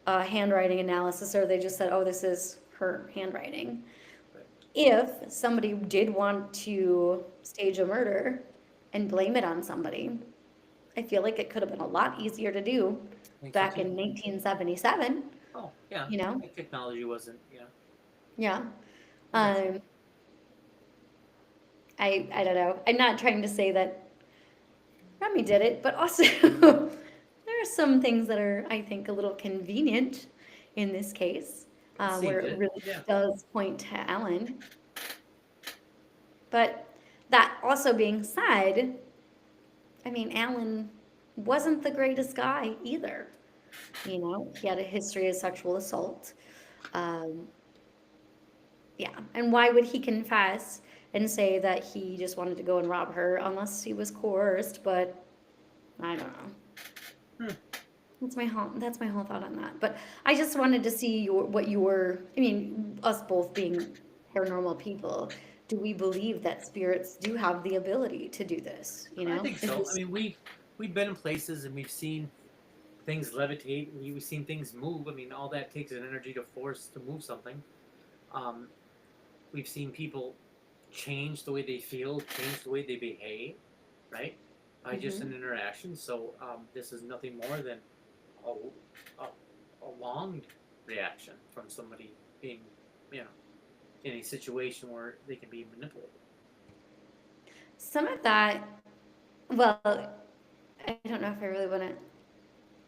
a handwriting analysis or they just said, oh, this is her handwriting. Right. If somebody did want to stage a murder and blame it on somebody, I feel like it could have been a lot easier to do I think so back too. in 1977, Oh, yeah. you know? Like technology wasn't. Yeah. Yeah. I guess so. Um, I don't know. I'm not trying to say that Remy did it, but also there are some things that are, I think, a little convenient in this case, It where seems it it. really Yeah. does point to Alan. But that also being said, I mean, Alan wasn't the greatest guy either. He had a history of sexual assault. Um, yeah, and why would he confess and say that he just wanted to go and rob her unless he was coerced? But I don't know. Hmm. That's my whole thought on that. But I just wanted to see what your, I mean, us both being paranormal people, do we believe that spirits do have the ability to do this? I think Is so. I this mean, we've been in places and we've seen things levitate. We've seen things move. I mean, all that takes an energy to force to move something. Um, we've seen people change the way they feel, change the way they behave, right? By just Mhm. an interaction. So this is nothing more than a, a, a long reaction from somebody being, you know, in a situation where they can be manipulated. Some of that, well, I don't know if I really want to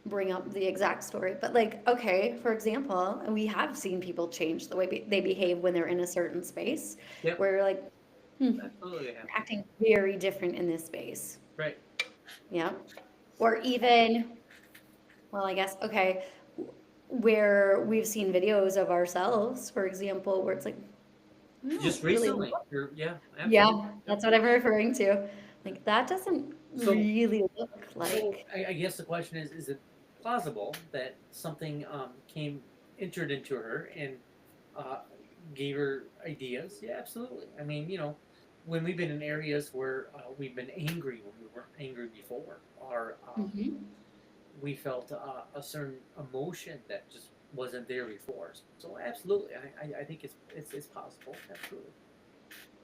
bring up the exact story, but like, okay, for example, we have seen people change the way they behave when they're in a certain space Yep. where like Absolutely, yeah. acting very different in this space. Right. Yeah. Or even, well, I guess, okay, where we've seen videos of ourselves, for example, where it's like, I don't Just really recently. look. Yeah, Yeah, absolutely. Yep. that's what I'm referring to. Like, that doesn't So, really look so like. I guess the question is it plausible that something entered into her and uh, gave her ideas? Yeah, absolutely. I mean, when we've been in areas where we've been angry when we weren't angry before, or Mhm. we felt a certain emotion that just wasn't there before. So absolutely, I think it's possible. Absolutely.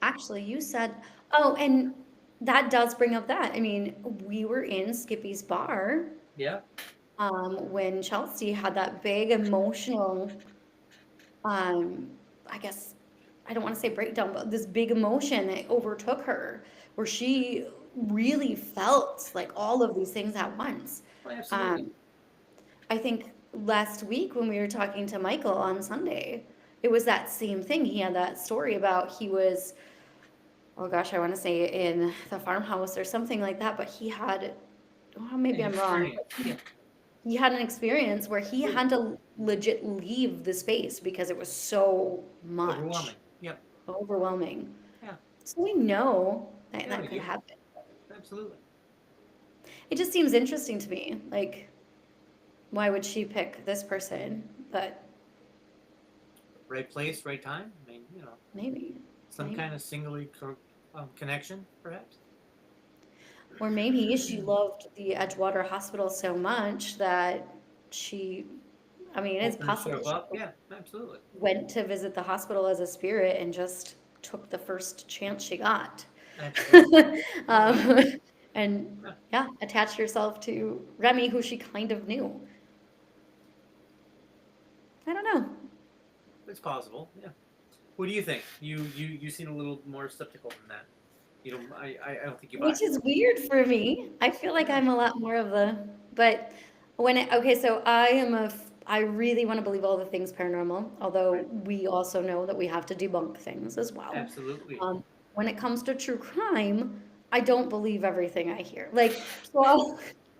Actually, you said, oh, and that does bring up that. I mean, we were in Skippy's bar Yeah. when Chelsea had that big emotional, um, I guess, I don't want to say breakdown, but this big emotion that overtook her, where she really felt like all of these things at once. Oh, absolutely. Um, I think last week when we were talking to Michael on Sunday, it was that same thing. He had that story about he was, oh gosh, I want to say in the farmhouse or something like that, but he had, well, maybe An I'm wrong. experience. Yeah. He had an experience where he had to legit leave the space because it was so much Overwhelming. Yep. overwhelming. Yeah. So we know that Yeah, that we could do. happen. Absolutely. It just seems interesting to me. Like, why would she pick this person? But Right place, right time. I mean, maybe, some maybe. kind of connection, perhaps. Or maybe she loved the Edgewater Hospital so much that she, I mean, it's Open possible herself she up. Yeah, absolutely. went to visit the hospital as a spirit and just took the first chance she got. Absolutely. Oh yeah. um, and Yeah. yeah, attached herself to Remy, who she kind of knew. I don't know. It's possible. Yeah. What do you think? You seem a little more skeptical than that. You don't. I don't think you buy Which it. is weird for me. I feel like Yeah. I'm a lot more of the, but okay, so I really want to believe all the things paranormal, although Right. we also know that we have to debunk things as well. Absolutely. Um, when it comes to true crime, I don't believe everything I hear. Like, so,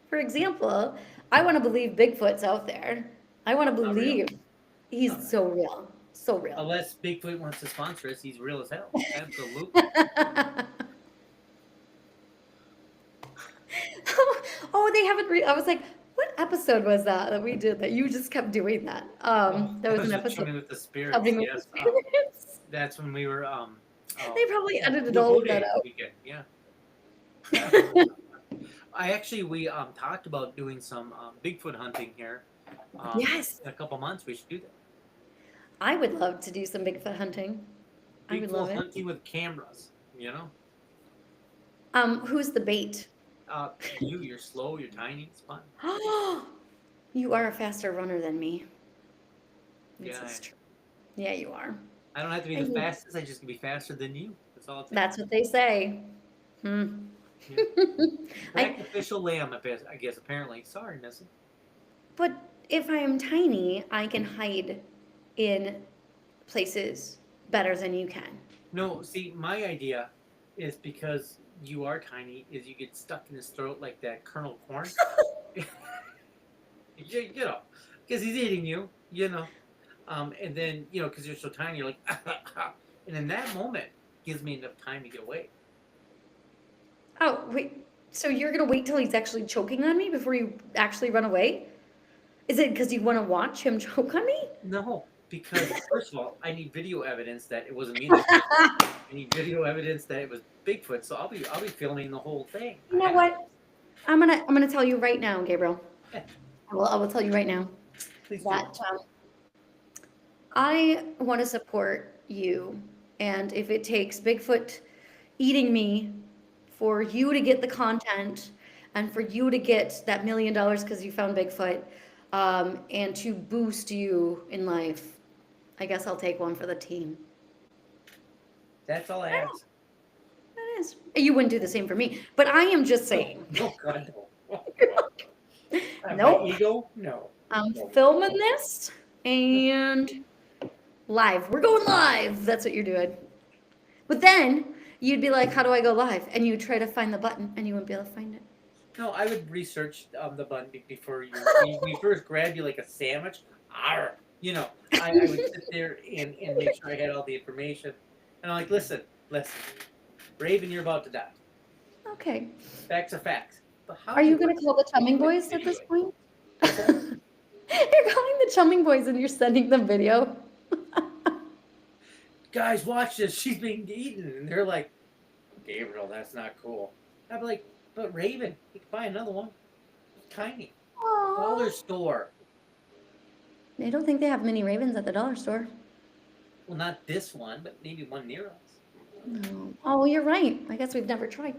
for example, I want to believe Bigfoot's out there. I want to Not real. believe No. he's so real, so real. Unless Bigfoot wants to sponsor us, he's real as hell. Absolutely. Oh, they haven't I was like, what episode was that we did that you just kept doing that? Oh, That that was was an just episode swimming with the spirits. coming with the Yes. spirits. That's when we were They probably edited all of that Labode out. weekend. Yeah. I actually we talked about doing some Bigfoot hunting here. Yes, In a couple months we should do that. I would love to do some Bigfoot hunting. I would love Bigfoot it. hunting with cameras. You know. Who's the bait? You're slow. You're tiny. It's fun. You are a faster runner than me. This Yeah. is true. Yeah, you are. I don't have to be I the mean, fastest. I just can be faster than you. That's all it takes. that's what they say. Hmm. Yeah. I, Sacrificial lamb. I guess apparently. Sorry, Missy. but if I am tiny, I can hide in places better than you can. No, see, my idea is because you are tiny, is you get stuck in his throat like that Colonel Corn. Because he's eating you, and then because you're so tiny, you're like, and in that moment gives me enough time to get away. Oh, wait. So you're gonna wait till he's actually choking on me before you actually run away? Is it because you want to watch him choke on me? No, because first of all, I need video evidence that it wasn't me that did it. I need video evidence that it was Bigfoot, so I'll be filming the whole thing. You know what? I'm gonna tell you right now, Gabriel. Yeah, I will tell you right now please do. that I want to support you, and if it takes Bigfoot eating me for you to get the content and for you to get that $1 million because you found Bigfoot, and to boost you in life, I guess I'll take one for the team. That's all I I know, ask. that is. You wouldn't do the same for me, but I am just No, saying. no, God, no. Oh, God. My Nope. ego? No. I'm No. filming this and live. We're going live. That's what you're doing. But then you'd be like, how do I go live? And you'd try to find the button and you wouldn't be able to find it. No, I would research the button before we first grab you like a sandwich. Arr! You know, I would sit there and make sure I had all the information. And I'm like, listen, Raven, you're about to die. Okay. Facts are facts. But how Are you do going to call the Chumming Boys at this point? What's that? You're calling the Chumming Boys and you're sending them video? Guys, watch this. She's being eaten. And they're like, Gabriel, that's not cool. I'd be like, but Raven, you can buy another one. It's tiny. Dollar Aww. store. I don't think they have mini ravens at the dollar store. Well, not this one, but maybe one near us. No. Oh, you're right. I guess we've never tried.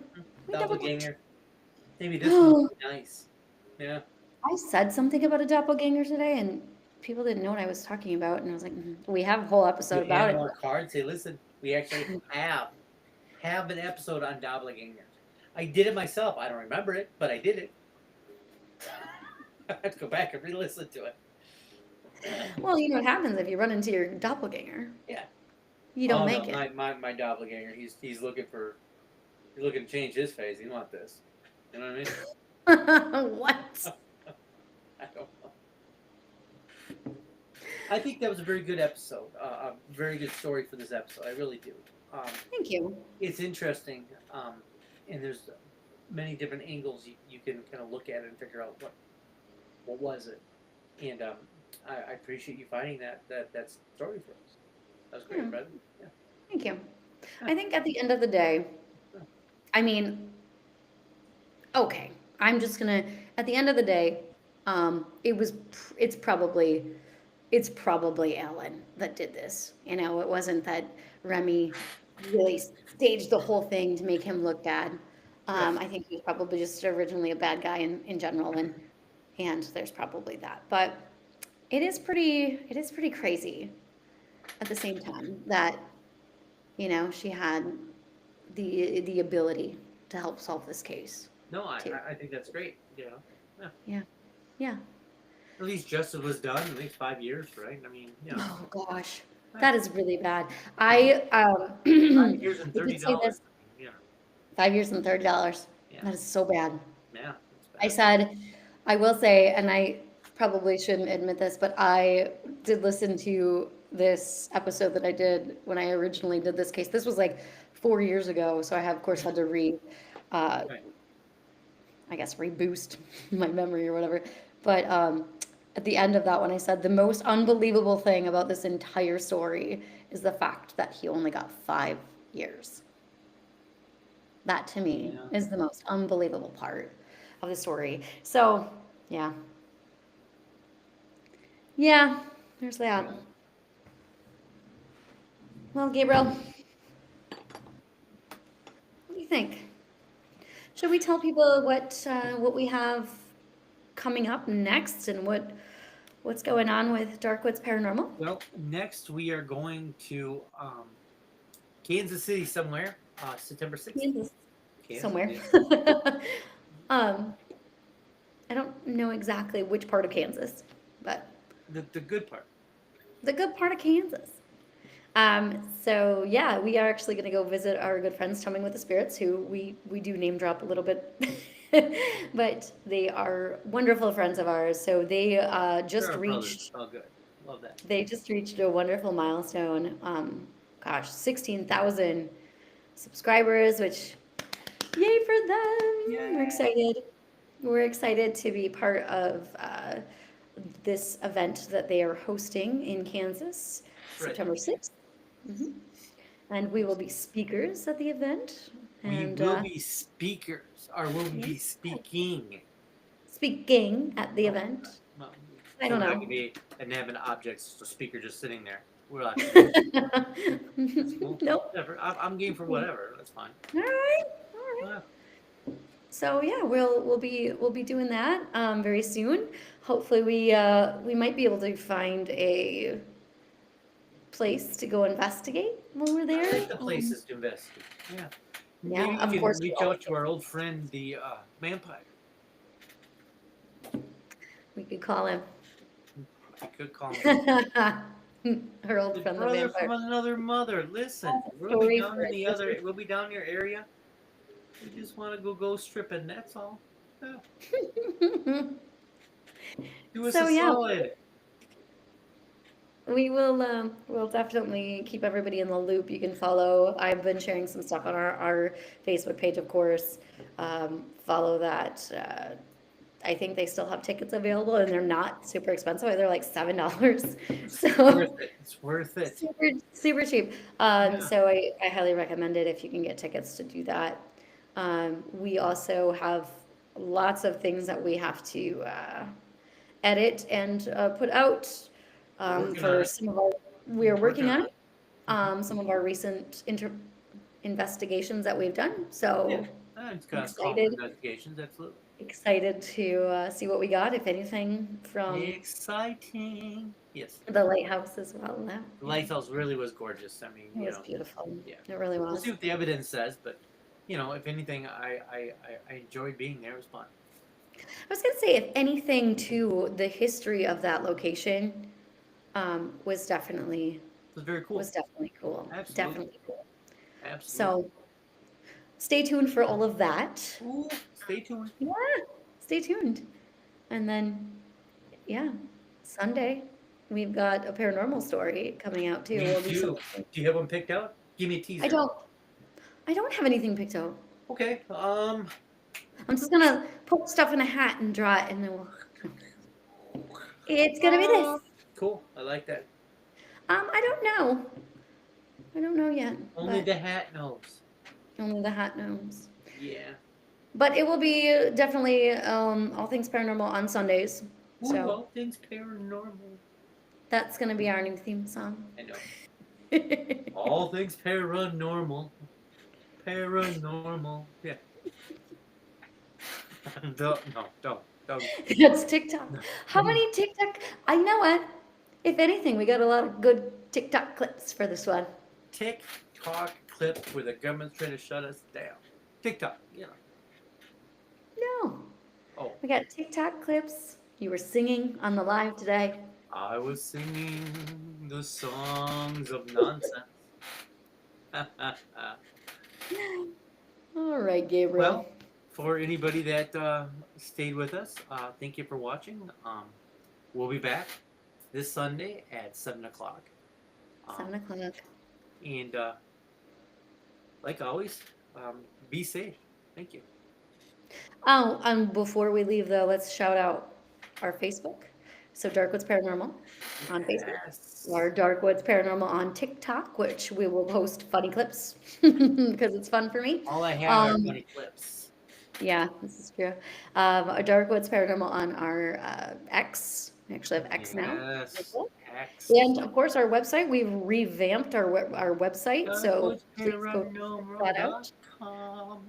We never Doppelganger. Maybe this one would be nice. Yeah. I said something about a doppelganger today, and people didn't know what I was talking about. And I was like, we have a whole episode You about hand it. our card, say, listen, we actually have an episode on doppelgangers. I did it myself. I don't remember it, but I did it. I have to go back and re-listen to it. Well, you know what happens if you run into your doppelganger. Yeah. You don't Oh, make no, it. My doppelganger. He's looking to change his face. He want this. You know what I mean? What? I don't know. I think that was a very good episode. A very good story for this episode. I really do. Thank you. It's interesting, and there's many different angles you can kind of look at it and figure out what was it. And I appreciate you finding that story for us. That was great, Yeah. Brad. Yeah. Thank you. I think at the end of the day, I mean, okay, I'm just gonna, at the end of the day, it's probably Ellen that did this. You know, it wasn't that Remy really staged the whole thing to make him look bad. I think he was probably just originally a bad guy in general, and there's probably that. But it is pretty crazy at the same time that, you know, she had the ability to help solve this case No, too. I think that's great. You know, Yeah. at least justice was done. At least 5 years, right? I mean, you know, Oh gosh, that is really bad. I 5 years and we $30. did say this, Yeah, 5 years and $30. yeah, That is so bad. yeah. I said, I will say, and I probably shouldn't admit this, but I did listen to this episode that I did when I originally did this case. This was like 4 years ago, so I have, of course, had to Right. I guess, reboost my memory or whatever. But at the end of that one, I said the most unbelievable thing about this entire story is the fact that he only got 5 years. That to me Yeah. is the most unbelievable part of the story. So, yeah. Yeah, there's that. Well, Gabriel, what do you think? Should we tell people what we have coming up next and what's going on with Darkwoods Paranormal? Well, next we are going to Kansas City somewhere, September 6th. Kansas, Kansas, somewhere. yeah. I don't know exactly which part of Kansas, but The good part. the good part of Kansas. So yeah, we are actually going to go visit our good friends Tumming with the Spirits, who we do name drop a little bit, but they are wonderful friends of ours. So they just They're our brothers. reached Oh, good. Love that. they just reached a wonderful milestone. 16,000 subscribers, which yay for them! We're Yay. excited. We're excited to be part of this event that they are hosting in Kansas, Right. September 6th. And we will be speakers at the event. And We will be speakers, or will we be yes. speaking? speaking at the event. Well, I don't so that know. could be an inanimate object, just a speaker just sitting there. We're like, cool. Nope. Whatever. I'm game for whatever. That's fine. All right. All right. Yeah. So yeah, we'll be doing that very soon. Hopefully we might be able to find a place to go investigate while we're I there. like the places to investigate. Yeah. Yeah, Maybe of we course can we reach all out to our old friend, the vampire. we could call him. I could call him. Harold The from the brother vampire. from another mother. Listen, That's a we'll be story down for in a the other. different. We'll be down your area. We just want to go stripping. That's all. Yeah. Do us a So yeah, solid. we will we'll definitely keep everybody in the loop. You can follow. I've been sharing some stuff on our Facebook page, of course. Follow that. I think they still have tickets available, and they're not super expensive. They're like $7. Worth So it. It's worth it. super super cheap. Yeah. So I highly recommend it if you can get tickets to do that. We also have lots of things that we have to edit and put out We're working on for it. some of our, we're Working working on on it. it. Some of our recent investigations that we've done. Yeah. So It's got call for excited, investigations. Absolutely. excited to see what we got, if anything, from Exciting. Yes. the lighthouse as well. The Yeah, lighthouse really was gorgeous. I mean, it was beautiful. yeah. It really We'll see was. what the evidence says, but if anything, I enjoyed being there. It was fun. I was gonna say, if anything, too, the history of that location was definitely It was very cool. cool. Absolutely. Definitely cool. Absolutely. So stay tuned for all of that. Ooh, stay tuned. Yeah, stay tuned. And then, yeah, Sunday, we've got a paranormal story coming out too. Me We'll do too. some. Do you have one picked out? Give me a I teaser. don't, I don't have anything picked out. Okay. I'm just gonna put stuff in a hat and draw it, and then it's gonna be this. Cool. I like that. I don't know. I don't know yet, Only but the hat knows. only the hat knows. Yeah. But it will be definitely all things paranormal on Sundays. Ooh, So all things paranormal. that's gonna be our new theme song. I know. All things paranormal. Paranormal. Yeah. Don't. That's TikTok. How many TikTok? I know what. If anything, we got a lot of good TikTok clips for this one. TikTok clip where the government's trying to shut us down. TikTok. No. Oh, We got TikTok clips. You were singing on the live today. I was singing the songs of nonsense. All right, Gabriel. Well, for anybody that stayed with us, thank you for watching. We'll be back this Sunday at 7 o'clock. 7 o'clock. And like always, be safe. Thank you. Oh, before we leave though, let's shout out our Facebook. So Darkwoods Paranormal on Facebook. Yes. Or Darkwoods Paranormal on TikTok, which we will post funny clips because it's fun for me. All I have are Um, funny clips. Yeah, this is true. A Darkwoods Paranormal on our X. We actually have X now. Yes. X. And of course, our website. We've revamped our website, so please go check that out. Darkwoods.paranormal.com.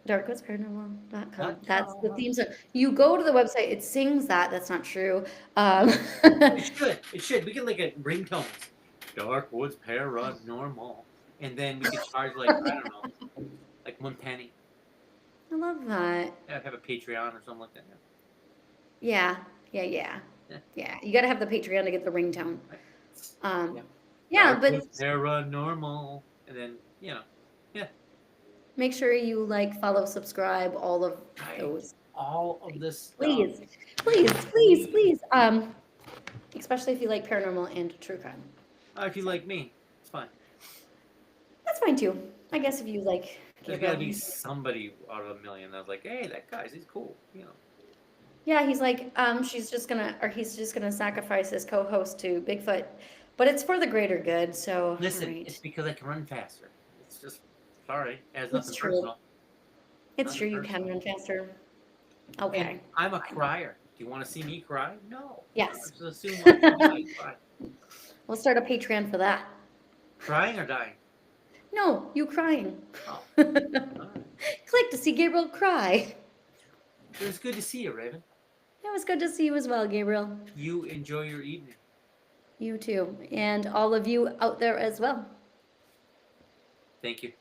Darkwoods.paranormal.com. That's the theme song. You go to the website, it sings that. That's not true. It should. We get like a ringtone. Darkwoods Paranormal. And then we could charge like, I don't know, like 1 penny. I love that. Have a Patreon or something like that. Yeah. Yeah. You got to have the Patreon to get the ringtone. Yeah. Yeah, but Darkwoods Paranormal. And then, make sure you like, follow, subscribe, all of Right. those. all of this stuff. Please. Especially if you like paranormal and true crime. If you like me, it's fine. That's fine too. I guess if you like. There's got to be somebody out of a million that's like, hey, that guy's, he's cool. Yeah, he's like, he's just gonna sacrifice his co-host to Bigfoot, but it's for the greater good. So Listen, right. it's because I can run faster. It's just, sorry, it has It's nothing true. personal. It's Nothing true. You can personal. run faster. Okay. And I'm a crier. Do you want to see me cry? No. Yes. Just assume I cry. We'll start a Patreon for that. Crying or dying? No, you crying. Oh. Click All right. to see Gabriel cry. It was good to see you, Raven. It was good to see you as well, Gabriel. You enjoy your evening. You too, and all of you out there as well. Thank you.